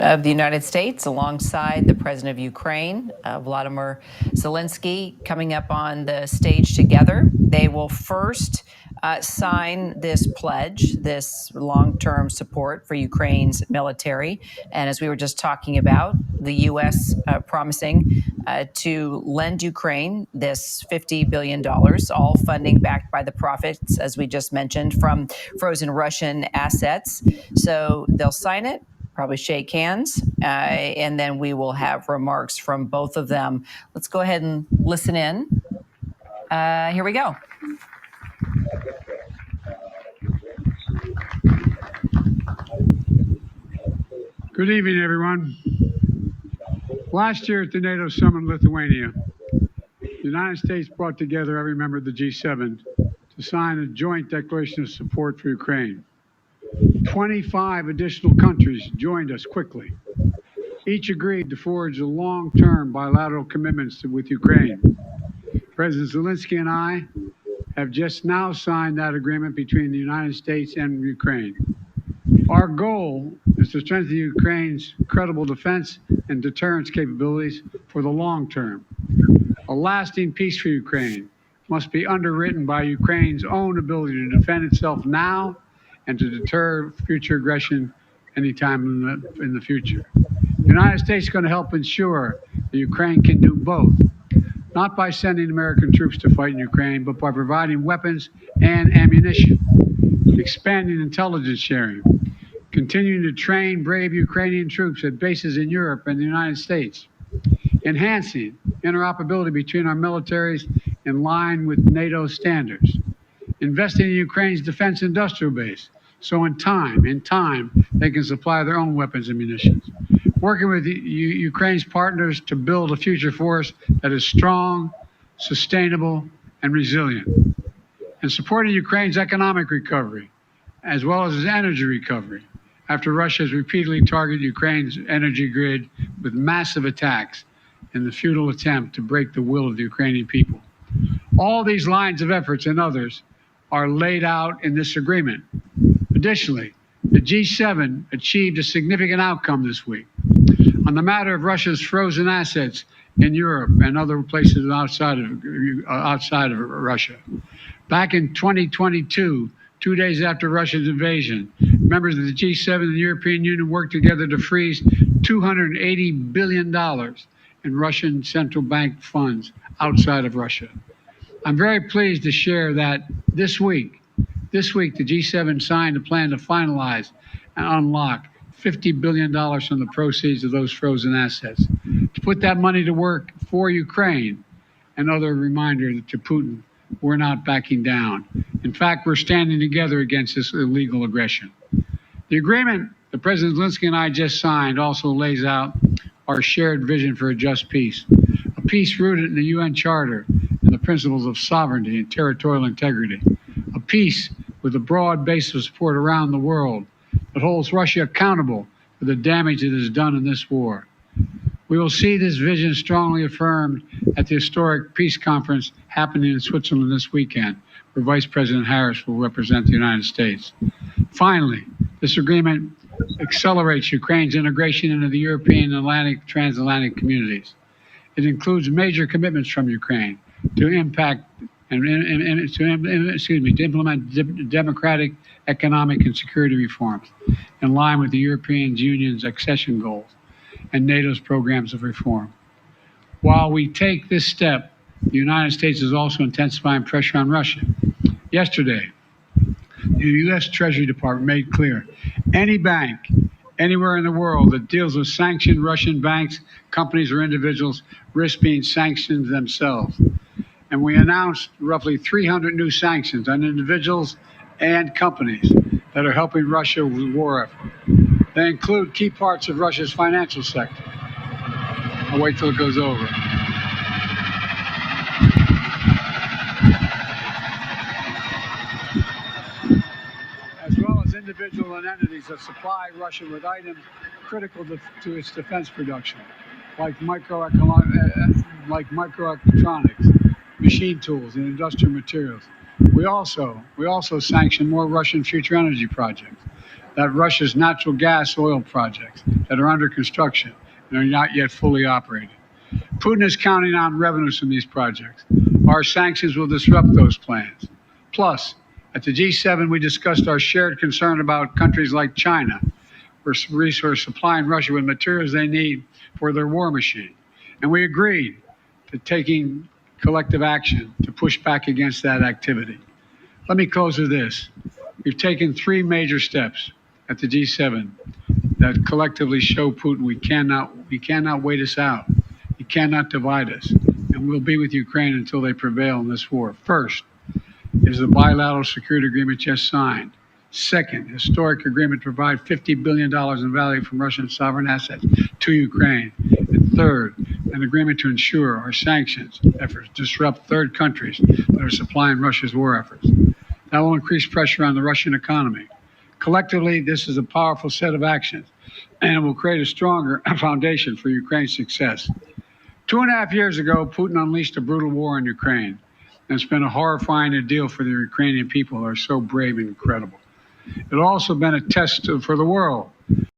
of the United States alongside the President of Ukraine, Vladimir Zelensky, coming up on the stage together. They will first sign this pledge, this long-term support for Ukraine's military. And as we were just talking about, the U.S. Promising to lend Ukraine this $50 billion, all funding backed by the profits, as we just mentioned, from frozen Russian assets. So they'll sign it, probably shake hands, and then we will have remarks from both of them. Let's go ahead and listen in. Here we go. Good evening, everyone. Last year at the NATO summit in Lithuania, the United States brought together every member of the G7 to sign a joint declaration of support for Ukraine. 25 additional countries joined us quickly. Each agreed to forge a long-term bilateral commitments with Ukraine. President Zelensky and I have just now signed that agreement between the United States and Ukraine. Our goal is to strengthen Ukraine's credible defense and deterrence capabilities for the long term. A lasting peace for Ukraine must be underwritten by Ukraine's own ability to defend itself now and to deter future aggression anytime in the future. The United States is going to help ensure that Ukraine can do both, not by sending American troops to fight in Ukraine, but by providing weapons and ammunition, expanding intelligence sharing, continuing to train brave Ukrainian troops at bases in Europe and the United States, enhancing interoperability between our militaries in line with NATO standards, investing in Ukraine's defense industrial base so in time they can supply their own weapons and munitions, working with Ukraine's partners to build a future force that is strong, sustainable, and resilient, and supporting Ukraine's economic recovery as well as its energy recovery after Russia has repeatedly targeted Ukraine's energy grid with massive attacks in the futile attempt to break the will of the Ukrainian people. All these lines of efforts and others are laid out in this agreement. Additionally, the G7 achieved a significant outcome this week on the matter of Russia's frozen assets in Europe and other places outside of Russia. Back in 2022, 2 days after Russia's invasion, members of the G7 and the European Union worked together to freeze $280 billion in Russian central bank funds outside of Russia. I'm very pleased to share that this week, the G7 signed a plan to finalize and unlock $50 billion from the proceeds of those frozen assets, to put that money to work for Ukraine. Another reminder to Putin, we're not backing down. In fact, we're standing together against this illegal aggression. The agreement that President Zelensky and I just signed also lays out our shared vision for a just peace, a peace rooted in the UN Charter and the principles of sovereignty and territorial integrity, a peace with a broad base of support around the world that holds Russia accountable for the damage it has done in this war. We will see this vision strongly affirmed at the historic peace conference happening in Switzerland this weekend, where Vice President Harris will represent the United States. Finally, this agreement accelerates Ukraine's integration into the European and transatlantic communities. It includes major commitments from Ukraine to implement democratic, economic, and security reforms in line with the European Union's accession goals and NATO's programs of reform. While we take this step, the United States is also intensifying pressure on Russia. Yesterday, the U.S. Treasury Department made clear any bank anywhere in the world that deals with sanctioned Russian banks, companies, or individuals risk being sanctioned themselves. And we announced roughly 300 new sanctions on individuals and companies that are helping Russia with the war effort. They include key parts of Russia's financial sector. I'll wait till it goes over. As well as individuals and entities that supply Russia with items critical to its defense production, like microelectronics, machine tools, and industrial materials. We also sanction more Russian future energy projects. that Russia's natural gas oil projects that are under construction and are not yet fully operated. Putin is counting on revenues from these projects. Our sanctions will disrupt those plans. Plus, at the G7, we discussed our shared concern about countries like China, where resource supplying Russia with materials they need for their war machine. And we agreed to taking collective action to push back against that activity. Let me close with this. We've taken 3 major steps at the G7 that collectively show Putin we cannot wait us out. He cannot divide us. And we'll be with Ukraine until they prevail in this war. First is the bilateral security agreement just signed. Second, historic agreement to provide $50 billion in value from Russian sovereign assets to Ukraine. And third, an agreement to ensure our sanctions efforts disrupt third countries that are supplying Russia's war efforts. That will increase pressure on the Russian economy. Collectively, this is a powerful set of actions, and it will create a stronger foundation for Ukraine's success. 2.5 years ago, Putin unleashed a brutal war in Ukraine, and it's been a horrifying ordeal for the Ukrainian people who are so brave and incredible. It's also been a test for the world.